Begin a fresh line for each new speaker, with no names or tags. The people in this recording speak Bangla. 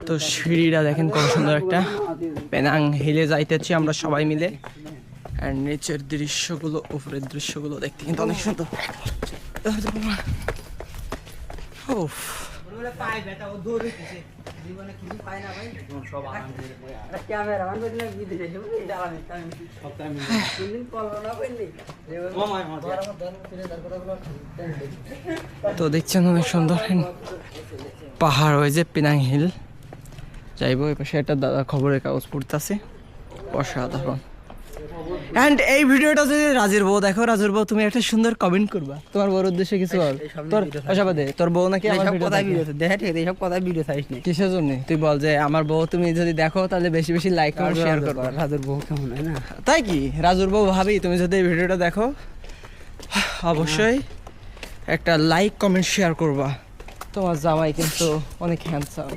তো সিঁড়িটা দেখেন কত সুন্দর একটা, পেনাং হিলে যাইতেছি আমরা সবাই মিলে। আর নিচের দৃশ্যগুলো, উপরের দৃশ্যগুলো দেখতে কিন্তু অনেক সুন্দর। উফ, তো দেখছেন অনেক সুন্দর পাহাড়, ওই যে পেনাং হিল যাইবো। এই পাশে একটা দাদা খবরের কাগজ পড়তেছে, অসাধারণ। এন্ড এই ভিডিওটা যদি রাজের বউ দেখো, রাজের বউ তুমি একটা সুন্দর কমেন্ট করবা, তোমার বউর উদ্দেশ্যে কিছু বল। তোর আশাবাদে তোর বউ নাকি আমার ভিডিও দেখে, ঠিক আছে এইসব কথা ভিডিও চাইছ না কিসের জন্য? তুই বল যে আমার বউ তুমি যদি দেখো তাহলে বেশি বেশি লাইক আর শেয়ার করবা। রাজুর বউ কেমন হয় না, তাই কি রাজুর বউ ভাবি তুমি যদি এই ভিডিওটা দেখো অবশ্যই একটা লাইক কমেন্ট শেয়ার করবা। তোমার জামাই কিন্তু অনেক হ্যান্ডসাম।